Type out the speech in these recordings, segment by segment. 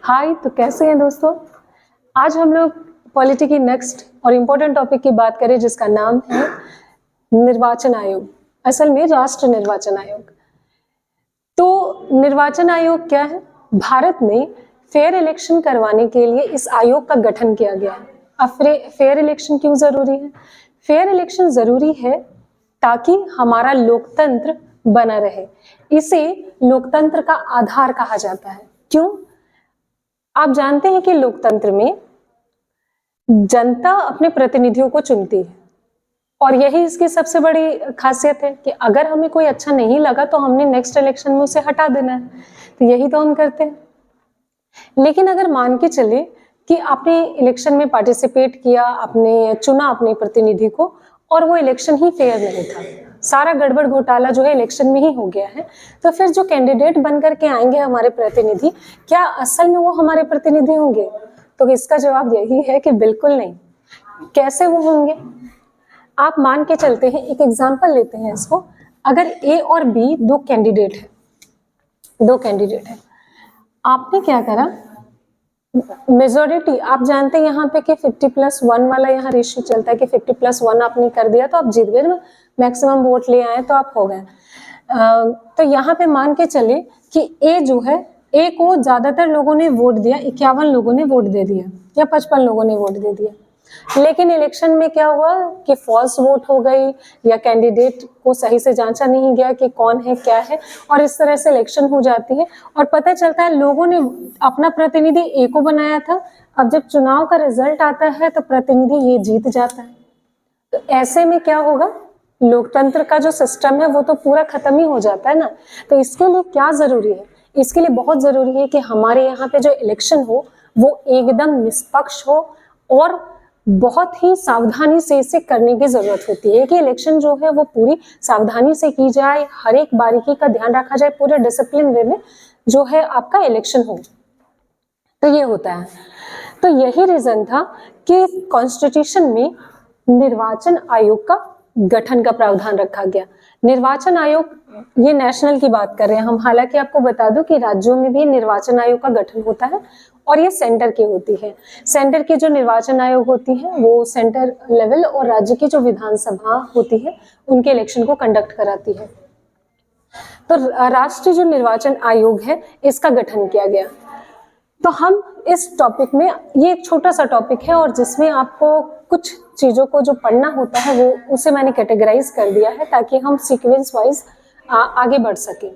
हाय, तो कैसे हैं दोस्तों। आज हम लोग पॉलिटी की नेक्स्ट और इम्पोर्टेंट टॉपिक की बात करें जिसका नाम है निर्वाचन आयोग, असल में राष्ट्र निर्वाचन आयोग। तो निर्वाचन आयोग क्या है? भारत में फेयर इलेक्शन करवाने के लिए इस आयोग का गठन किया गया है। अब फेयर इलेक्शन क्यों जरूरी है? फेयर इलेक्शन जरूरी है ताकि हमारा लोकतंत्र बना रहे। इसे लोकतंत्र का आधार कहा जाता है। क्यों? आप जानते हैं कि लोकतंत्र में जनता अपने प्रतिनिधियों को चुनती है और यही इसकी सबसे बड़ी खासियत है कि अगर हमें कोई अच्छा नहीं लगा तो हमने नेक्स्ट इलेक्शन में उसे हटा देना है। तो यही तो हम करते हैं। लेकिन अगर मान के चले कि आपने इलेक्शन में पार्टिसिपेट किया, आपने चुना अपने प्रतिनिधि को और वो इलेक्शन ही फेयर नहीं था, सारा गड़बड़ घोटाला जो है इलेक्शन में ही हो गया है, तो फिर जो कैंडिडेट बनकर के आएंगे हमारे प्रतिनिधि, क्या असल में वो हमारे प्रतिनिधि होंगे? तो इसका जवाब यही है कि बिल्कुल नहीं। कैसे वो होंगे? आप मान के चलते हैं, एक एग्जांपल लेते हैं इसको। अगर ए और बी दो कैंडिडेट है, आपने क्या करा, मेजोरिटी, आप जानते हैं यहाँ पे कि 50+1 वाला यहाँ रेशियो चलता है कि 50+1 आपने कर दिया तो आप जीत गए ना, मैक्सिमम वोट ले आए तो आप हो गए। तो यहाँ पे मान के चले कि ए जो है, ए को ज्यादातर लोगों ने वोट दिया, 51 लोगों ने वोट दे दिया या 55 लोगों ने वोट दे दिया। लेकिन इलेक्शन में क्या हुआ कि फॉल्स वोट हो गई या कैंडिडेट को सही से जांचा नहीं गया कि कौन है क्या है, और इस तरह से इलेक्शन हो जाती है और पता चलता है लोगों ने अपना प्रतिनिधि ए को बनाया था। अब जब चुनाव का रिजल्ट आता है तो प्रतिनिधि ये जीत जाता है। तो ऐसे में क्या होगा, लोकतंत्र का जो सिस्टम है वो तो पूरा खत्म ही हो जाता है ना। तो इसके लिए क्या जरूरी है? इसके लिए बहुत जरूरी है कि हमारे यहाँ पे जो इलेक्शन हो वो एकदम निष्पक्ष हो और बहुत ही सावधानी से इसे करने की जरूरत होती है कि इलेक्शन जो है वो पूरी सावधानी से की जाए, हर एक बारीकी का ध्यान रखा जाए, पूरे डिसिप्लिन वे में जो है आपका इलेक्शन हो। तो ये होता है। तो यही रीजन था कि कॉन्स्टिट्यूशन में निर्वाचन आयोग का गठन का प्रावधान रखा गया। निर्वाचन आयोग, ये नेशनल की बात कर रहे हैं हम, हालांकि आपको बता दूं कि राज्यों में भी निर्वाचन आयोग का गठन होता है और ये सेंटर की होती है। सेंटर की जो निर्वाचन आयोग होती है वो सेंटर लेवल और राज्य की जो विधानसभा होती है उनके इलेक्शन को कंडक्ट कराती है। तो राष्ट्रीय जो निर्वाचन आयोग है इसका गठन किया गया। तो हम इस टॉपिक में, ये एक छोटा सा टॉपिक है और जिसमें आपको कुछ चीजों को जो पढ़ना होता है वो उसे मैंने कैटेगराइज कर दिया है ताकि हम सीक्वेंस वाइज आगे बढ़ सकें।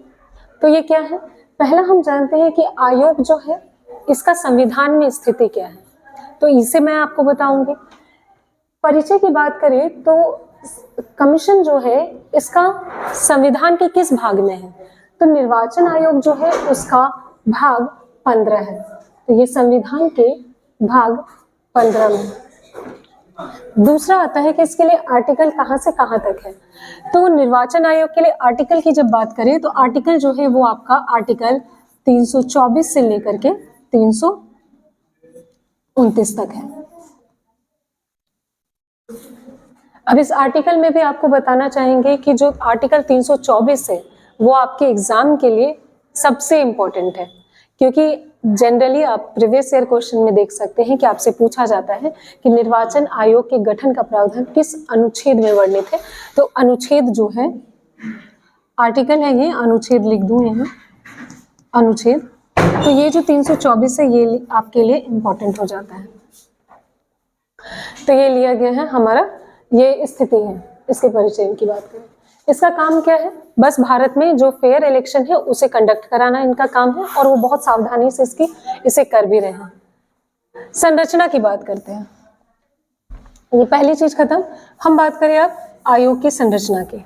तो ये क्या है? पहला हम जानते हैं कि आयोग जो है इसका संविधान में स्थिति क्या है, तो इसे मैं आपको बताऊंगी। परिचय की बात करें तो कमीशन जो है इसका संविधान के किस भाग में है? तो निर्वाचन आयोग जो है उसका भाग 15 है। तो ये संविधान के भाग 15 में। दूसरा आता है कि इसके लिए आर्टिकल कहाँ से कहाँ तक है। तो निर्वाचन आयोग के लिए आर्टिकल की जब बात करें तो आर्टिकल जो है वो आपका आर्टिकल 324 से लेकर के 329 तक है। अब इस आर्टिकल में भी आपको बताना चाहेंगे कि जो आर्टिकल 324 है वो आपके एग्जाम के लिए सबसे इम्पोर्टेंट है, क्योंकि जनरली आप प्रीवियस ईयर क्वेश्चन में देख सकते हैं कि आपसे पूछा जाता है कि निर्वाचन आयोग के गठन का प्रावधान किस अनुच्छेद में वर्णित है। तो अनुच्छेद जो है, आर्टिकल है ये, अनुच्छेद लिख दूं यहाँ, अनुच्छेद। तो ये जो 324 है ये आपके लिए इम्पोर्टेंट हो जाता है। तो ये लिया गया है हमारा, ये स्थिति है। इसके परिचय की बात करें, इसका काम क्या है? बस भारत में जो फेयर इलेक्शन है उसे कंडक्ट कराना इनका काम है और वो बहुत सावधानी से इसे कर भी रहे हैं। संरचना की बात करते हैं। ये पहली चीज खत्म। हम बात करें अब आयोग की संरचना की।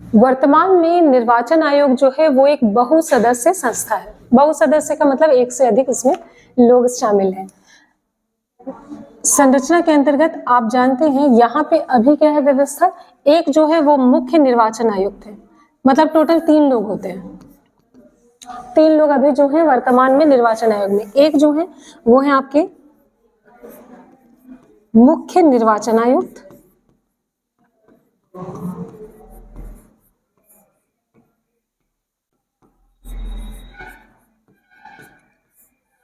वर्तमान में निर्वाचन आयोग जो है वो एक बहुसदस्य संस्था है। बहुसदस्य का मतलब एक से अधिक इसमें लोग शामिल हैं। संरचना के अंतर्गत आप जानते हैं यहाँ पे अभी क्या है व्यवस्था, एक जो है वो मुख्य निर्वाचन आयुक्त है, मतलब टोटल 3 लोग होते हैं। 3 लोग अभी जो हैं वर्तमान में निर्वाचन आयोग में, एक जो है वो है आपके मुख्य निर्वाचन आयुक्त,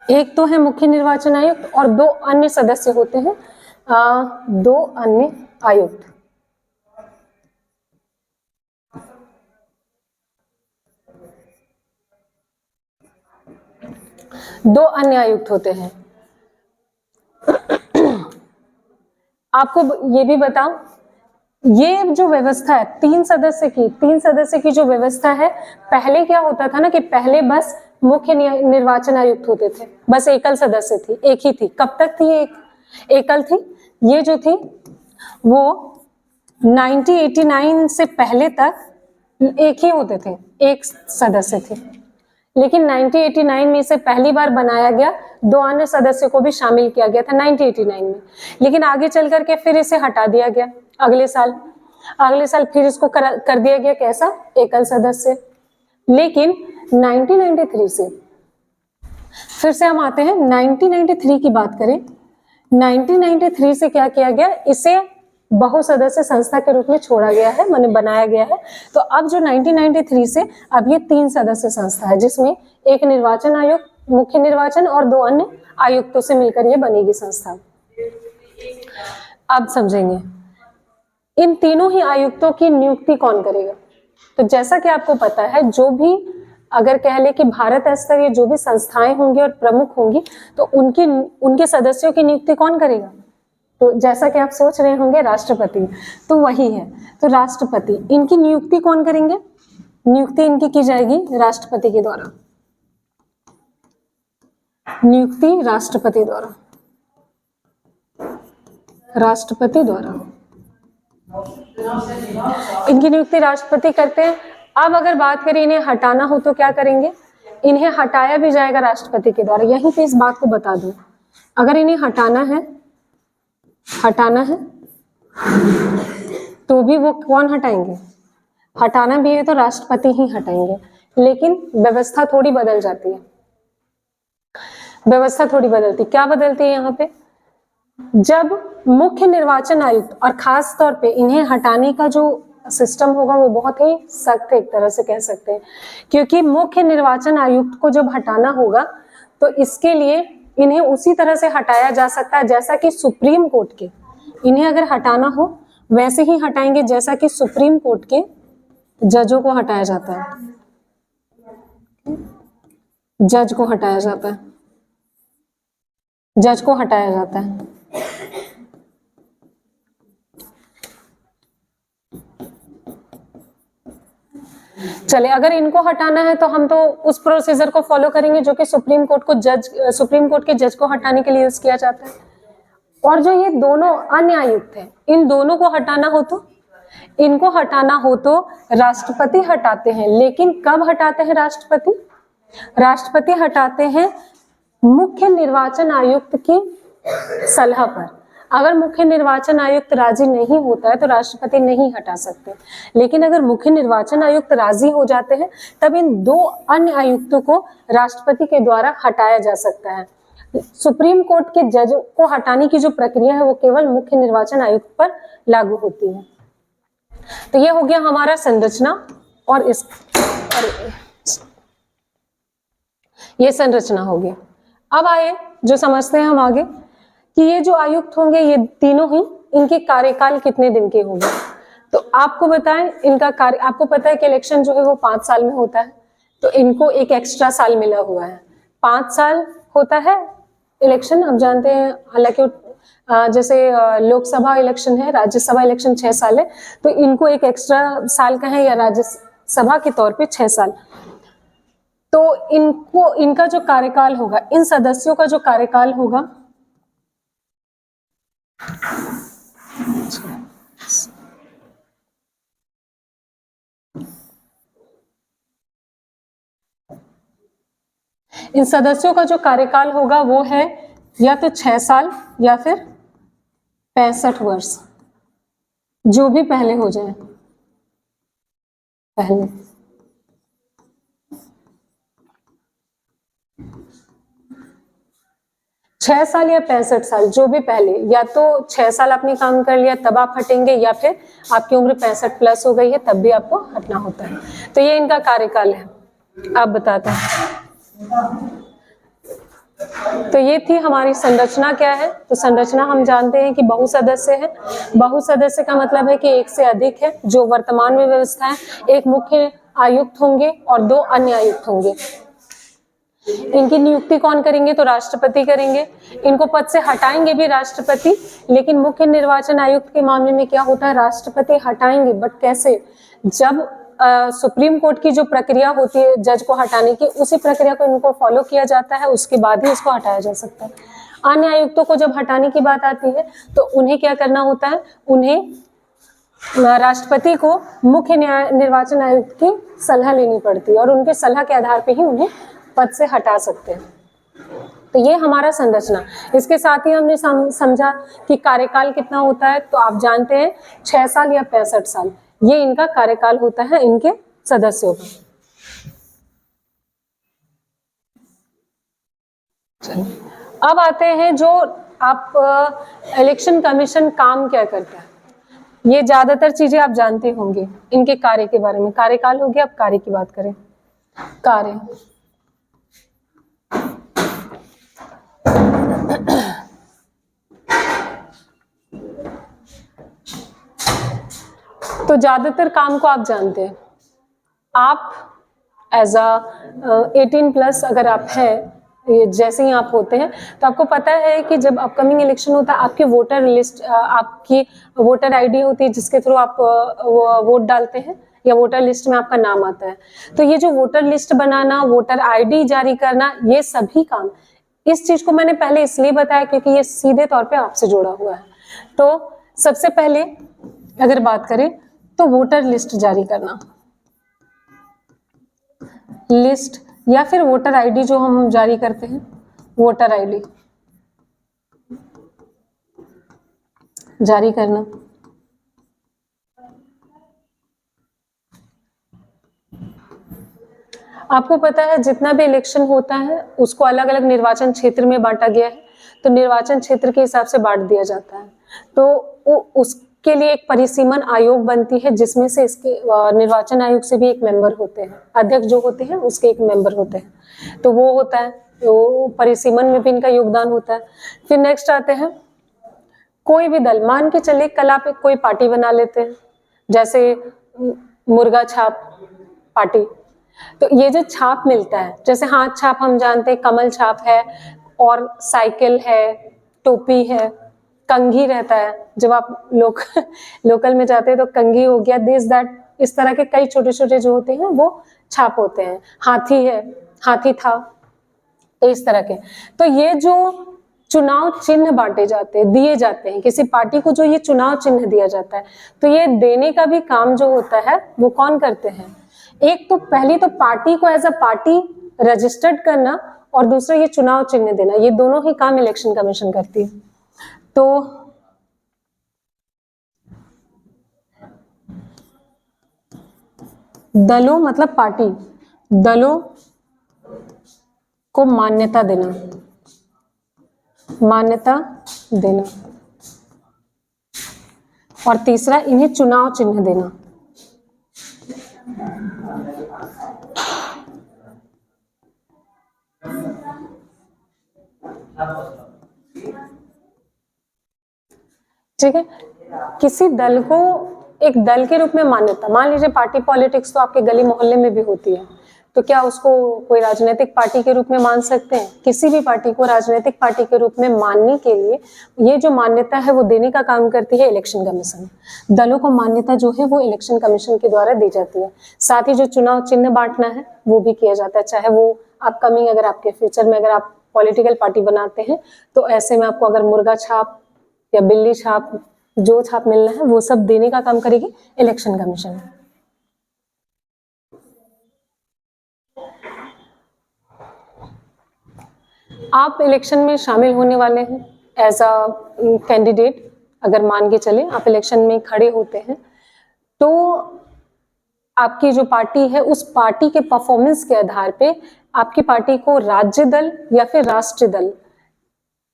एक तो है मुख्य निर्वाचन आयुक्त और 2 अन्य सदस्य होते हैं, 2 अन्य आयुक्त। दो अन्य आयुक्त होते हैं। आपको ये भी बताओ, ये जो व्यवस्था है 3 सदस्य की जो व्यवस्था है, पहले क्या होता था ना कि पहले बस मुख्य निर्वाचन आयुक्त होते थे, बस एकल सदस्य थी, एक ही थी। कब तक थी? एक एकल थी। ये जो थी वो 1989 से पहले तक एक ही होते थे, एक सदस्य थे। लेकिन 1989 में इसे पहली बार बनाया गया, 2 अन्य सदस्यों को भी शामिल किया गया था 1989 में। लेकिन आगे चल करके फिर इसे हटा दिया गया। अगले साल फिर इसको कर दिया गया कैसा? एकल सदस्य। लेकिन 1993 से फिर से हम आते हैं 1993 की बात करें। 1993 से क्या किया गया? इसे बहुसदस्य संस्था के रूप में छोड़ा गया है, माने बनाया गया है। तो अब जो 1993 से अब ये 3 सदस्य संस्था है, जिसमें एक निर्वाचन आयोग, मुख्य निर्वाचन और 2 अन्य आयुक्तों से मिलकर ये बनेगी संस्था। अब समझेंगे इन तीनों ही आयुक्तों की नियुक्ति कौन करेगा। तो जैसा कि आपको पता है, जो भी अगर कह ले कि भारत स्तरीय जो भी संस्थाएं होंगी और प्रमुख होंगी, तो उनके सदस्यों की नियुक्ति कौन करेगा? तो जैसा कि आप सोच रहे होंगे राष्ट्रपति, तो वही है। तो राष्ट्रपति, इनकी नियुक्ति कौन करेंगे? नियुक्ति इनकी की जाएगी राष्ट्रपति के द्वारा। नियुक्ति राष्ट्रपति द्वारा, राष्ट्रपति द्वारा इनकी नियुक्ति राष्ट्रपति करते हैं। अब अगर बात करें इन्हें हटाना हो तो क्या करेंगे? इन्हें हटाया भी जाएगा राष्ट्रपति के द्वारा। यहीं पे इस बात को बता दूं, अगर इन्हें हटाना है तो भी वो कौन हटाएंगे? हटाना भी है तो राष्ट्रपति ही हटाएंगे। लेकिन व्यवस्था थोड़ी बदल जाती है। व्यवस्था थोड़ी बदलती, क्या बदलती है यहाँ पे? जब मुख्य निर्वाचन आयुक्त, और खास तौर पे इन्हें हटाने का जो सिस्टम होगा वो बहुत ही सख्त है, एक तरह से कह सकते हैं, क्योंकि मुख्य निर्वाचन आयुक्त को जब हटाना होगा तो इसके लिए इन्हें उसी तरह से हटाया जा सकता है जैसा कि सुप्रीम कोर्ट के, इन्हें अगर हटाना हो वैसे ही हटाएंगे जैसा कि सुप्रीम कोर्ट के जजों को हटाया जाता है। जज को हटाया जाता है, जज को हटाया जाता है। चले, अगर इनको हटाना है तो हम तो उस प्रोसीजर को फॉलो करेंगे जो कि सुप्रीम कोर्ट के जज को हटाने के लिए यूज किया जाता है। और जो ये दोनों अन्य आयुक्त हैं, इन दोनों को हटाना हो तो, इनको हटाना हो तो राष्ट्रपति हटाते हैं। लेकिन कब हटाते हैं राष्ट्रपति? राष्ट्रपति हटाते हैं मुख्य निर्वाचन आयुक्त की सलाह पर। अगर मुख्य निर्वाचन आयुक्त राजी नहीं होता है तो राष्ट्रपति नहीं हटा सकते। लेकिन अगर मुख्य निर्वाचन आयुक्त राजी हो जाते हैं तब इन 2 अन्य आयुक्तों को राष्ट्रपति के द्वारा हटाया जा सकता है। सुप्रीम कोर्ट के जज को हटाने की जो प्रक्रिया है वो केवल मुख्य निर्वाचन आयुक्त पर लागू होती है। तो ये हो गया हमारा संरचना, और ये संरचना हो गई। अब आए जो समझते हैं हम आगे कि ये जो आयुक्त होंगे ये तीनों ही, इनके कार्यकाल कितने दिन के होंगे। तो आपको बताएं इनका कार्य, आपको पता है कि इलेक्शन जो है वो 5 साल में होता है, तो इनको एक एक्स्ट्रा साल मिला हुआ है। 5 साल होता है इलेक्शन, आप जानते हैं। हालांकि जैसे लोकसभा इलेक्शन है, राज्यसभा इलेक्शन 6 साल है, तो इनको एक एक्स्ट्रा साल का है, या राज्यसभा के तौर पे 6 साल। तो इनका जो कार्यकाल होगा, इन सदस्यों का जो कार्यकाल होगा, इन सदस्यों का जो कार्यकाल होगा वो है या तो 6 साल या फिर 65 वर्ष, जो भी पहले हो जाए। पहले 6 साल या 65 साल, जो भी पहले, या तो 6 साल आपने काम कर लिया तब आप हटेंगे, या फिर आपकी उम्र 65 प्लस हो गई है तब भी आपको हटना होता है। तो ये इनका कार्यकाल है। आप बताते हैं। तो ये थी हमारी संरचना क्या है। तो संरचना हम जानते हैं कि बहुसदस्य है। बहुसदस्य का मतलब है कि एक से अधिक है। जो वर्तमान में व्यवस्था है, एक मुख्य आयुक्त होंगे और 2 अन्य आयुक्त होंगे। इनकी नियुक्ति कौन करेंगे? तो राष्ट्रपति करेंगे। इनको पद से हटाएंगे भी राष्ट्रपति, लेकिन मुख्य निर्वाचन आयुक्त के मामले में क्या होता है, राष्ट्रपति हटाएंगे, बट कैसे? जब सुप्रीम कोर्ट की जो प्रक्रिया होती है जज को हटाने की, उसी प्रक्रिया को इनको फॉलो किया जाता है, उसके बाद ही इसको हटाया जा सकता है। अन्य आयुक्तों को जब हटाने की बात आती है तो उन्हें क्या करना होता है, उन्हें राष्ट्रपति को मुख्य निर्वाचन आयुक्त की सलाह लेनी पड़ती है और उनके सलाह के आधार पर ही उन्हें पद से हटा सकते हैं। तो ये हमारा संरचना। इसके साथ ही हमने समझा कि कार्यकाल कितना होता है। तो आप जानते हैं 6 साल या 65 साल, ये इनका कार्यकाल होता है इनके सदस्यों का। अब आते हैं जो आप इलेक्शन कमीशन काम क्या करता है। ये ज्यादातर चीजें आप जानते होंगे इनके कार्य के बारे में। कार्यकाल हो गया, अब कार्य की बात करें। कार्य तो ज्यादातर काम को आप जानते हैं। आप एज अ 18 प्लस अगर आप हैं, जैसे ही आप होते हैं, तो आपको पता है कि जब अपकमिंग इलेक्शन होता है, आपकी वोटर लिस्ट, आपकी वोटर आईडी होती है जिसके थ्रू आप वोट डालते हैं, या वोटर लिस्ट में आपका नाम आता है। तो ये जो वोटर लिस्ट बनाना, वोटर आईडी जारी करना, ये सभी काम, इस चीज को मैंने पहले इसलिए बताया क्योंकि ये सीधे तौर पे आपसे जुड़ा हुआ है। तो सबसे पहले अगर बात करें तो वोटर लिस्ट जारी करना, लिस्ट या फिर वोटर आईडी जो हम जारी करते हैं, वोटर आईडी जारी करना। आपको पता है जितना भी इलेक्शन होता है उसको अलग अलग निर्वाचन क्षेत्र में बांटा गया है। तो निर्वाचन क्षेत्र के हिसाब से बांट दिया जाता है। तो उसके लिए एक परिसीमन आयोग बनती है जिसमें से इसके निर्वाचन आयोग से भी एक मेंबर होते हैं, अध्यक्ष जो होते हैं उसके एक मेंबर होते हैं। तो वो होता है, तो परिसीमन में भी इनका योगदान होता है। फिर नेक्स्ट आते हैं कोई भी दल। मान के चलिए कल आप कोई पार्टी बना लेते हैं, जैसे मुर्गा छाप पार्टी। तो ये जो छाप मिलता है, जैसे हाथ छाप हम जानते हैं, कमल छाप है, और साइकिल है, टोपी है, कंघी रहता है। जब आप लोकल में जाते हैं तो कंघी हो गया, दिस दैट, इस तरह के कई छोटे छोटे जो होते हैं वो छाप होते हैं। हाथी है, हाथी था, तो इस तरह के। तो ये जो चुनाव चिन्ह बांटे जाते हैं, दिए जाते हैं किसी पार्टी को, जो ये चुनाव चिन्ह दिया जाता है, तो ये देने का भी काम जो होता है वो कौन करते हैं? एक तो पहली तो पार्टी को एज अ पार्टी रजिस्टर्ड करना, और दूसरा ये चुनाव चिन्ह देना, ये दोनों ही काम इलेक्शन कमीशन करती है। तो दलों मतलब पार्टी, दलों को मान्यता देना, मान्यता देना, और तीसरा इन्हें चुनाव चिन्ह देना। ठीक है, किसी दल को एक दल के रूप में मान्यता, मान लीजिए पार्टी पॉलिटिक्स तो आपके गली मोहल्ले में भी होती है, तो क्या उसको कोई राजनीतिक पार्टी के रूप में मान सकते हैं? किसी भी पार्टी को राजनीतिक पार्टी के रूप में मानने के लिए ये जो मान्यता है वो देने का काम करती है इलेक्शन कमीशन। दलों को मान्यता जो है वो इलेक्शन कमीशन के द्वारा दी जाती है। साथ ही जो चुनाव चिन्ह बांटना है वो भी किया जाता है, चाहे वो अपकमिंग, अगर आपके फ्यूचर में अगर आप पॉलिटिकल पार्टी बनाते हैं तो ऐसे में आपको अगर मुर्गा छाप या बिल्ली छाप, जो छाप मिलना है वो सब देने का काम करेगी इलेक्शन कमीशन। आप इलेक्शन में शामिल होने वाले हैं एज अ कैंडिडेट। अगर मान के चले आप इलेक्शन में खड़े होते हैं, तो आपकी जो पार्टी है उस पार्टी के परफॉर्मेंस के आधार पे आपकी पार्टी को राज्य दल या फिर राष्ट्रीय दल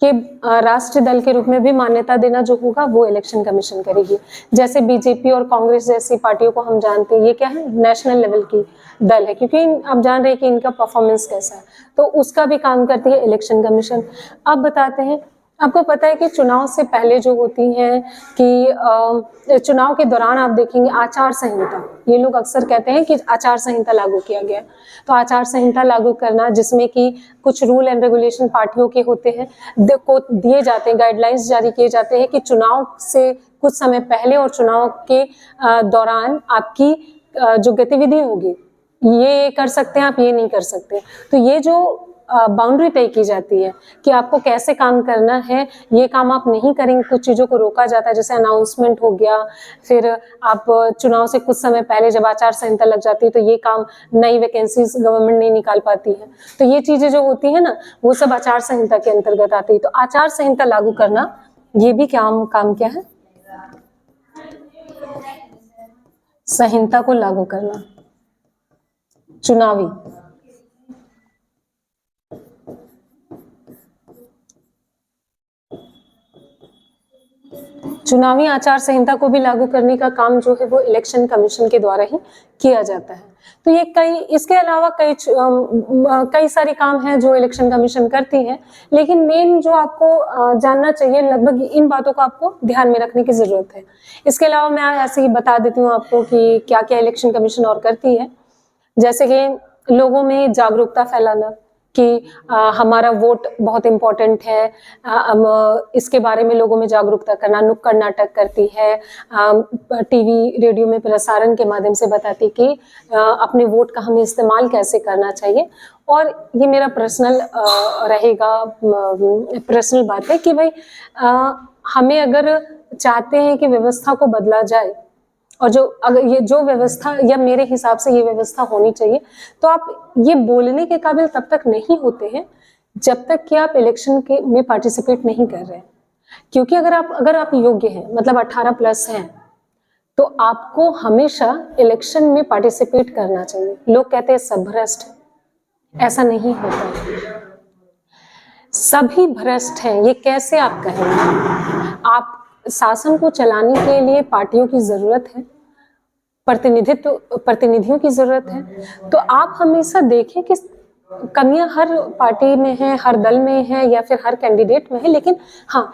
कि राष्ट्रीय दल के रूप में भी मान्यता देना जो होगा वो इलेक्शन कमीशन करेगी। जैसे बीजेपी और कांग्रेस जैसी पार्टियों को हम जानते हैं, ये क्या है, नेशनल लेवल की दल है, क्योंकि आप जान रहे हैं कि इनका परफॉर्मेंस कैसा है, तो उसका भी काम करती है इलेक्शन कमीशन। अब बताते हैं, आपको पता है कि चुनाव से पहले जो होती हैं कि चुनाव के दौरान आप देखेंगे आचार संहिता, ये लोग अक्सर कहते हैं कि आचार संहिता लागू किया गया, तो आचार संहिता लागू करना जिसमें कि कुछ रूल एंड रेगुलेशन पार्टियों के होते हैं, को दिए जाते हैं, गाइडलाइंस जारी किए जाते हैं कि चुनाव से कुछ समय पहले और चुनाव के दौरान आपकी जो गतिविधि होगी ये कर सकते हैं आप, ये नहीं कर सकते। तो ये जो बाउंड्री तय की जाती है कि आपको कैसे काम करना है, ये काम आप नहीं करेंगे, कुछ चीज़ों को रोका जाता है, जैसे अनाउंसमेंट हो गया, फिर आप चुनाव से कुछ समय पहले जब आचार संहिता लग जाती है तो ये काम, नई वैकेंसीज गवर्नमेंट नहीं निकाल पाती है, तो ये चीज़ें जो होती है ना वो सब आचार संहिता के अंतर्गत आती है। तो आचार संहिता लागू करना ये भी काम क्या है, संहिता को लागू करना, चुनावी आचार संहिता को भी लागू करने का काम जो है वो इलेक्शन कमीशन के द्वारा ही किया जाता है। तो ये इसके अलावा कई सारे काम हैं जो इलेक्शन कमीशन करती है, लेकिन मेन जो आपको जानना चाहिए, लगभग इन बातों को आपको ध्यान में रखने की जरूरत है। इसके अलावा मैं ऐसे ही बता देती हूँ आपको कि क्या क्या इलेक्शन कमीशन और करती है। जैसे कि लोगों में जागरूकता फैलाना कि हमारा वोट बहुत इम्पोर्टेंट है, इसके बारे में लोगों में जागरूकता करना, नुक्कड़ नाटक करती है, टीवी रेडियो में प्रसारण के माध्यम से बताती कि अपने वोट का हमें इस्तेमाल कैसे करना चाहिए। और ये मेरा पर्सनल रहेगा, पर्सनल बात है कि भाई हमें अगर चाहते हैं कि व्यवस्था को बदला जाए, और जो अगर ये जो व्यवस्था या मेरे हिसाब से ये व्यवस्था होनी चाहिए, तो आप ये बोलने के काबिल तब तक नहीं होते हैं जब तक कि आप इलेक्शन के में पार्टिसिपेट नहीं कर रहे हैं। क्योंकि अगर आप योग्य हैं, मतलब 18 प्लस हैं, तो आपको हमेशा इलेक्शन में पार्टिसिपेट करना चाहिए। लोग कहते हैं सब भ्रष्ट, ऐसा नहीं होता, सभी भ्रष्ट हैं, ये कैसे आप कहेंगे? आप शासन को चलाने के लिए पार्टियों की जरूरत है, प्रतिनिधियों की जरूरत है। तो आप हमेशा देखें कि कमियां हर पार्टी में है, हर दल में है, या फिर हर कैंडिडेट में है, लेकिन हाँ,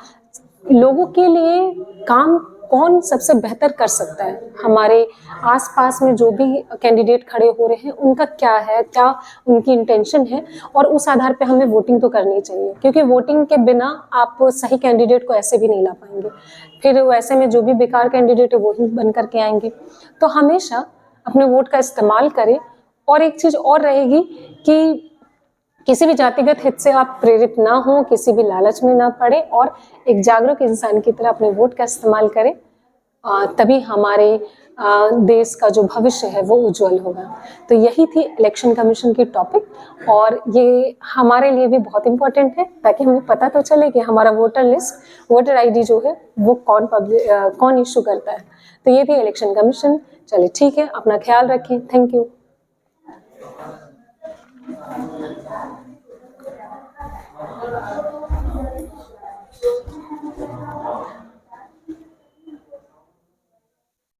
लोगों के लिए काम कौन सबसे बेहतर कर सकता है, हमारे आसपास में जो भी कैंडिडेट खड़े हो रहे हैं उनका क्या है, क्या उनकी इंटेंशन है, और उस आधार पे हमें वोटिंग तो करनी चाहिए। क्योंकि वोटिंग के बिना आप सही कैंडिडेट को ऐसे भी नहीं ला पाएंगे, फिर वैसे में जो भी बेकार कैंडिडेट है वो ही बन करके आएंगे। तो हमेशा अपने वोट का इस्तेमाल करें। और एक चीज और रहेगी कि किसी भी जातिगत हित से आप प्रेरित ना हो, किसी भी लालच में ना पड़े, और एक जागरूक इंसान की तरह अपने वोट का इस्तेमाल करें, तभी हमारे देश का जो भविष्य है वो उज्जवल होगा। तो यही थी इलेक्शन कमीशन की टॉपिक, और ये हमारे लिए भी बहुत इम्पोर्टेंट है ताकि हमें पता तो चले कि हमारा वोटर लिस्ट, वोटर आईडी जो है वो कौन इशू करता है। तो ये थी इलेक्शन कमीशन। चलिए ठीक है, अपना ख्याल रखें, थैंक यू।